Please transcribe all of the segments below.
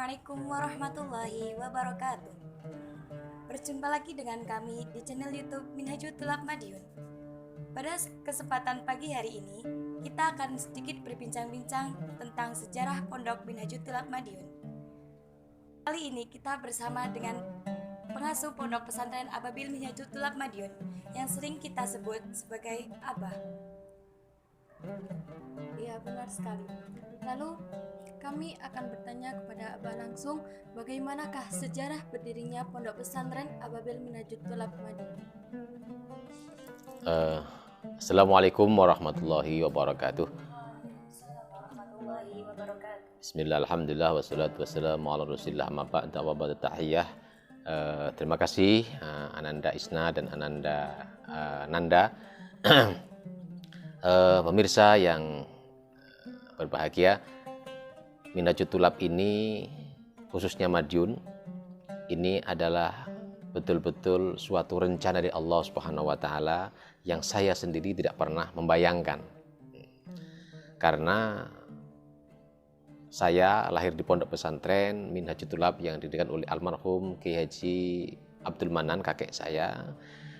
Assalamualaikum warahmatullahi wabarakatuh. Berjumpa lagi dengan kami di channel YouTube Minhajul Tulab Madiun. Pada kesempatan pagi hari ini, kita akan sedikit berbincang-bincang tentang sejarah Pondok Minhajul Tulab Madiun. Kali ini kita bersama dengan pengasuh Pondok Pesantren Ababil Minhajul Tulab Madiun yang sering kita sebut sebagai Abah. Iya, benar sekali. Lalu kami akan bertanya kepada Abah langsung, bagaimanakah sejarah berdirinya Pondok Pesantren Ababil Minhajul Tulab Madiun? Assalamualaikum warahmatullahi wabarakatuh. Warahmatullahi wabarakatuh. Bismillah, alhamdulillah, wassalatu wassalamu ala rasulillah, amma ba'da wa ba'da tahiyyah. Terima kasih Ananda Isna dan Ananda Nanda. Pemirsa yang berbahagia, Minhajul Tulab ini, khususnya Madiun, ini adalah betul-betul suatu rencana dari Allah Subhanahu wa Ta'ala yang saya sendiri tidak pernah membayangkan. Karena saya lahir di pondok pesantren Minhajul Tulab yang didirikan oleh almarhum Kiai Haji Abdul Manan, kakek saya.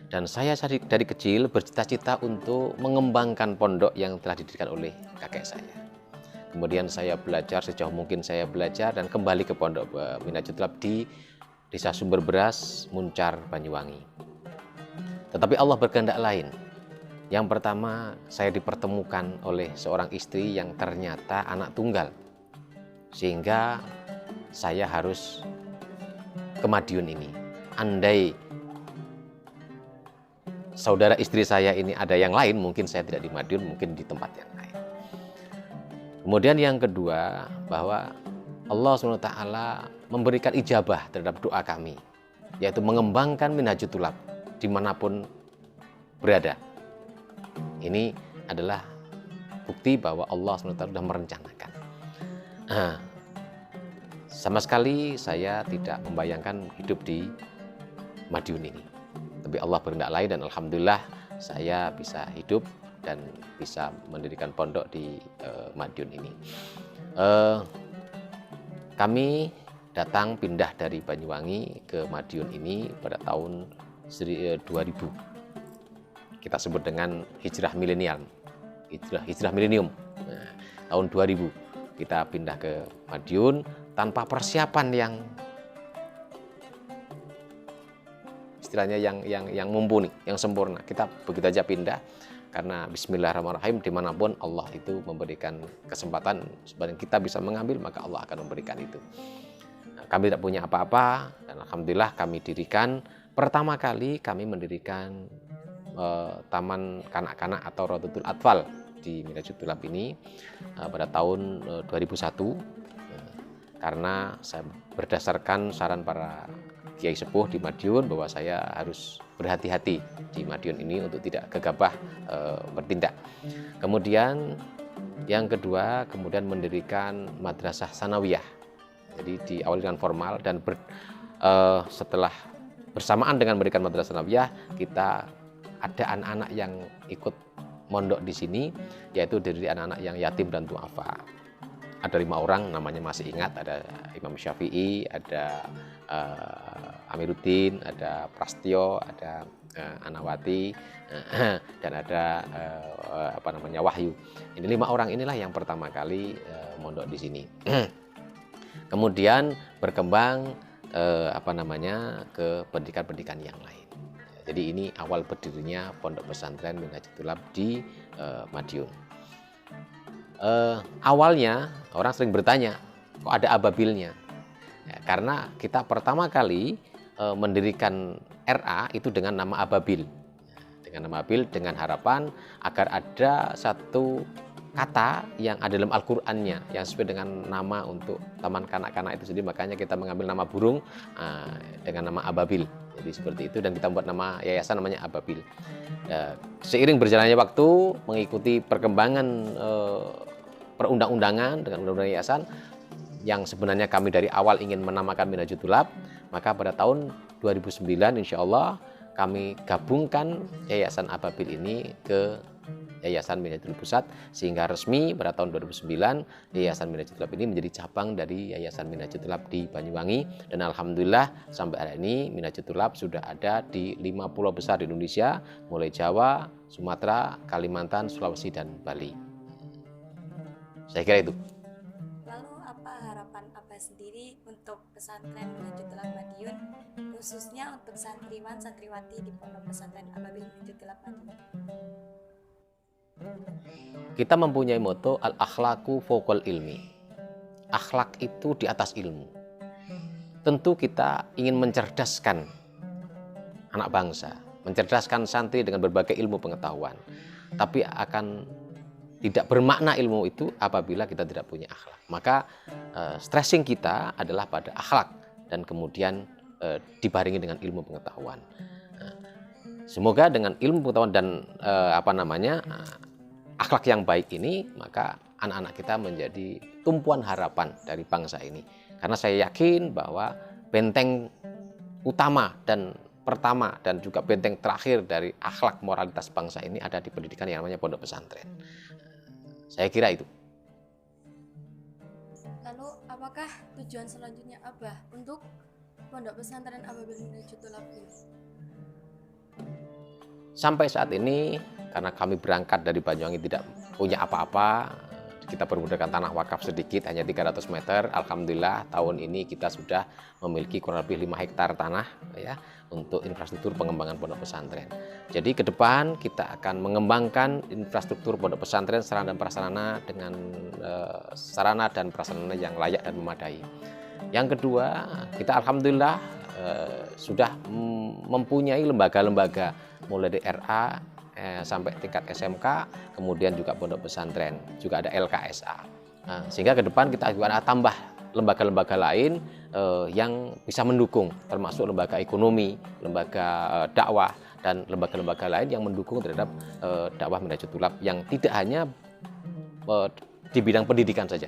Dan saya dari kecil bercita-cita untuk mengembangkan pondok yang telah didirikan oleh kakek saya. Kemudian saya belajar sejauh mungkin saya belajar dan kembali ke pondok Minhajul Tulab di Desa Sumber Beras, Muncar, Banyuwangi. Tetapi Allah berkehendak lain. Yang pertama, saya dipertemukan oleh seorang istri yang ternyata anak tunggal. Sehingga saya harus ke Madiun ini. Andai saudara istri saya ini ada yang lain, mungkin saya tidak di Madiun, mungkin di tempat yang lain. Kemudian yang kedua, bahwa Allah SWT memberikan ijabah terhadap doa kami, yaitu mengembangkan Minhajul Tulab dimanapun berada. Ini adalah bukti bahwa Allah SWT sudah merencanakan. Sama sekali saya tidak membayangkan hidup di Madiun ini. Tapi Allah berkehendak lain dan alhamdulillah saya bisa hidup dan bisa mendirikan pondok di Madiun ini. Kami datang pindah dari Banyuwangi ke Madiun ini pada tahun 2000. Kita sebut dengan hijrah milenial, hijrah milenium. Nah, tahun 2000 kita pindah ke Madiun tanpa persiapan yang istilahnya yang mumpuni, yang sempurna. Kita begitu aja pindah karena bismillahirrahmanirrahim, dimanapun Allah itu memberikan kesempatan supaya kita bisa mengambil, maka Allah akan memberikan itu. Nah, kami tidak punya apa-apa dan alhamdulillah kami dirikan, pertama kali kami mendirikan taman kanak-kanak atau Rodotul Atfal di Minhajul Tulab ini pada tahun 2001 karena saya berdasarkan saran para Kiai Sepuh di Madiun bahwa saya harus berhati-hati di Madiun ini untuk tidak gegabah bertindak. Kemudian yang kedua, kemudian mendirikan madrasah sanawiyah. Jadi diawali dengan formal dan setelah bersamaan dengan mendirikan madrasah sanawiyah, kita ada anak-anak yang ikut mondok di sini, yaitu dari anak-anak yang yatim dan duafa. Ada 5 orang, namanya masih ingat, ada Imam Syafi'i, ada Amiruddin, ada Prastio, ada Anawati, dan ada Wahyu. Ini 5 orang inilah yang pertama kali mondok di sini. Kemudian berkembang ke pendidikan-pendidikan yang lain. Jadi ini awal berdirinya Pondok Pesantren Minhajul Tulab di Madiun. Awalnya orang sering bertanya, kok ada ababilnya? Ya, karena kita pertama kali mendirikan RA itu dengan nama Ababil. Dengan nama Ababil, dengan harapan agar ada satu kata yang ada dalam Al-Qur'annya yang sesuai dengan nama untuk taman kanak-kanak itu sendiri. Makanya kita mengambil nama burung dengan nama Ababil. Jadi seperti itu, dan kita buat nama yayasan namanya Ababil. Seiring berjalannya waktu, mengikuti perkembangan perundang-undangan dengan undang-undang yayasan yang sebenarnya kami dari awal ingin menamakan Minhajul Tulab, maka pada tahun 2009 insya Allah kami gabungkan Yayasan Ababil ini ke Yayasan Minayatul Pusat, sehingga resmi pada tahun 2009 Yayasan Minayatul Tulab ini menjadi cabang dari Yayasan Minayatul Tulab di Banyuwangi, dan alhamdulillah sampai hari ini Minayatul Tulab sudah ada di 5 pulau besar di Indonesia, mulai Jawa, Sumatera, Kalimantan, Sulawesi, dan Bali. Saya kira itu. Lalu apa harapan Abah sendiri untuk pesantren Minayatul Madiun, khususnya untuk santriwan santriwati di Pondok Pesantren Ababil Minayatul Madiun? Kita mempunyai moto al-akhlaku fawqal ilmi. Akhlak itu di atas ilmu. Tentu kita ingin mencerdaskan anak bangsa, mencerdaskan santri dengan berbagai ilmu pengetahuan. Tapi akan tidak bermakna ilmu itu apabila kita tidak punya akhlak. Maka stressing kita adalah pada akhlak dan kemudian dibarengi dengan ilmu pengetahuan. Semoga dengan ilmu pengetahuan dan akhlak yang baik ini, maka anak-anak kita menjadi tumpuan harapan dari bangsa ini. Karena saya yakin bahwa benteng utama dan pertama dan juga benteng terakhir dari akhlak moralitas bangsa ini ada di pendidikan yang namanya pondok pesantren. Saya kira itu. Lalu apakah tujuan selanjutnya Abah untuk Pondok Pesantren Ababil Minayatul Tulab ini? Sampai saat ini, karena kami berangkat dari Banyuwangi tidak punya apa-apa, kita perbudakan tanah wakaf sedikit, hanya 300 meter. Alhamdulillah tahun ini kita sudah memiliki kurang lebih 5 hektar tanah ya untuk infrastruktur pengembangan pondok pesantren. Jadi ke depan kita akan mengembangkan infrastruktur pondok pesantren, sarana dan prasarana dengan sarana dan prasarana yang layak dan memadai. Yang kedua, kita alhamdulillah sudah mempunyai lembaga-lembaga mulai dari RA sampai tingkat SMK, kemudian juga pondok pesantren, juga ada LKSA. Sehingga ke depan kita akan tambah lembaga-lembaga lain yang bisa mendukung, termasuk lembaga ekonomi, lembaga dakwah, dan lembaga-lembaga lain yang mendukung terhadap dakwah Minayatul Tulab yang tidak hanya di bidang pendidikan saja,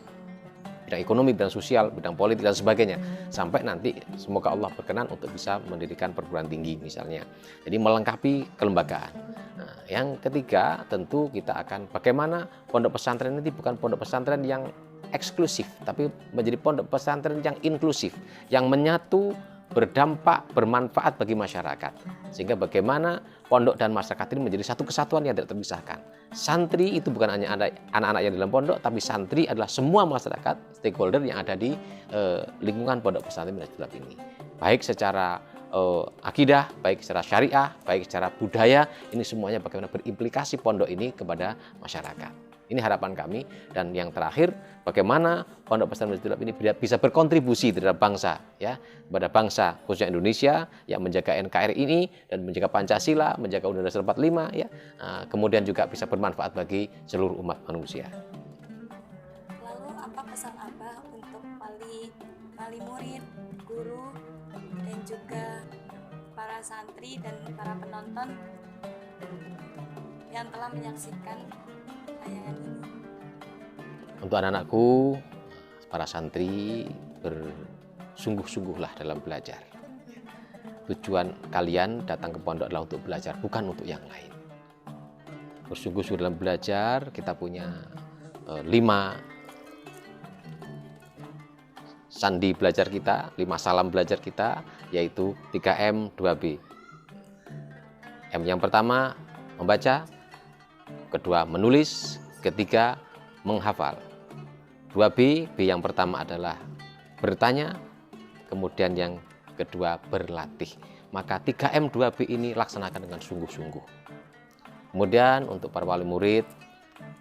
bidang ekonomi, bidang sosial, bidang politik, dan sebagainya. Sampai nanti semoga Allah berkenan untuk bisa mendirikan perguruan tinggi misalnya. Jadi melengkapi kelembagaan. Nah, yang ketiga tentu kita akan bagaimana pondok pesantren ini bukan pondok pesantren yang eksklusif, tapi menjadi pondok pesantren yang inklusif, yang menyatu, berdampak, bermanfaat bagi masyarakat. Sehingga bagaimana pondok dan masyarakat ini menjadi satu kesatuan yang tidak terpisahkan. Santri itu bukan hanya anak-anak yang dalam pondok, tapi santri adalah semua masyarakat, stakeholder yang ada di lingkungan pondok pesantren Minayatul Tulab ini. Baik secara akidah, baik secara syariah, baik secara budaya, ini semuanya bagaimana berimplikasi pondok ini kepada masyarakat. Ini harapan kami. Dan yang terakhir, bagaimana pondok pesantren Minayatul Tulab ini bisa berkontribusi terhadap bangsa, ya, kepada bangsa khususnya Indonesia yang menjaga NKRI ini dan menjaga Pancasila, menjaga Undang-Undang 45, ya. Kemudian juga bisa bermanfaat bagi seluruh umat manusia. Lalu apa pesan Abah untuk wali murid, guru, dan juga para santri dan para penonton yang telah menyaksikan tayangan ini? Untuk anak-anakku, para santri, bersungguh-sungguhlah dalam belajar. Tujuan kalian datang ke pondok adalah untuk belajar, bukan untuk yang lain. Bersungguh-sungguh dalam belajar, kita punya 5 sandi belajar kita, 5 salam belajar kita, yaitu 3M, 2B. M yang pertama, membaca. Kedua, menulis. Ketiga, menghafal. 2B, B yang pertama adalah bertanya. Kemudian yang kedua, berlatih. Maka 3M, 2B ini laksanakan dengan sungguh-sungguh. Kemudian untuk para wali murid,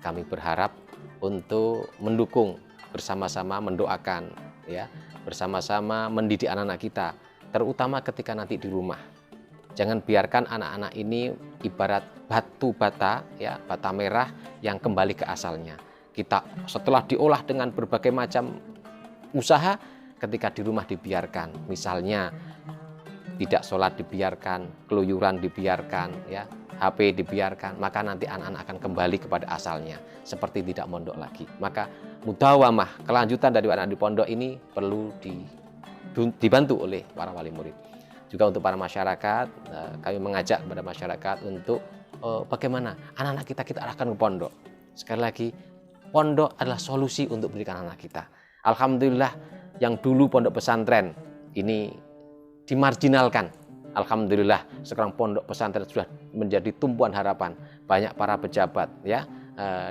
kami berharap untuk mendukung, bersama-sama mendoakan, ya, bersama-sama mendidik anak-anak kita, terutama ketika nanti di rumah. Jangan biarkan anak-anak ini ibarat batu bata, ya, bata merah yang kembali ke asalnya. Kita setelah diolah dengan berbagai macam usaha, ketika di rumah dibiarkan, misalnya tidak sholat dibiarkan, keluyuran dibiarkan, ya, HP dibiarkan, maka nanti anak-anak akan kembali kepada asalnya, seperti tidak mondok lagi. Maka mudawamah, kelanjutan dari anak di pondok ini perlu dibantu oleh para wali murid. Juga untuk para masyarakat, kami mengajak kepada masyarakat untuk bagaimana anak-anak kita arahkan ke pondok. Sekali lagi, pondok adalah solusi untuk pendidikan anak kita. Alhamdulillah yang dulu pondok pesantren ini dimarginalkan. Alhamdulillah sekarang pondok pesantren sudah menjadi tumpuan harapan. Banyak para pejabat ya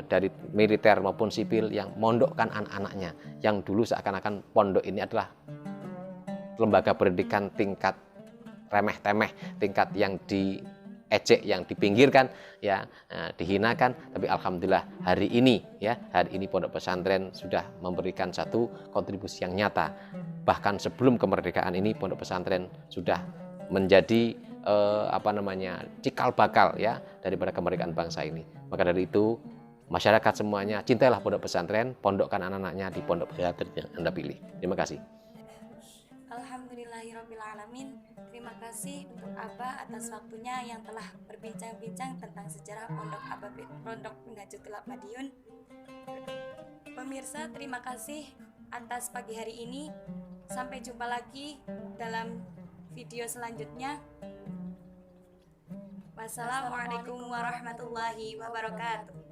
dari militer maupun sipil yang mondokkan anak-anaknya. Yang dulu seakan-akan pondok ini adalah lembaga pendidikan tingkat remeh-temeh, tingkat yang diejek, yang dipinggirkan, ya dihinakan. Tapi alhamdulillah hari ini pondok pesantren sudah memberikan satu kontribusi yang nyata. Bahkan sebelum kemerdekaan ini pondok pesantren sudah menjadi cikal bakal ya daripada kemerdekaan bangsa ini. Maka dari itu masyarakat semuanya cintailah pondok pesantren, pondokkan anak-anaknya di pondok pesantren yang Anda pilih. Terima kasih. Alhamdulillahirrabbilalamin. Terima kasih untuk Abah atas waktunya yang telah berbincang-bincang tentang sejarah Pondok Minhajul Madiun. Pemirsa, terima kasih atas pagi hari ini. Sampai jumpa lagi dalam video selanjutnya. Wassalamualaikum warahmatullahi wabarakatuh.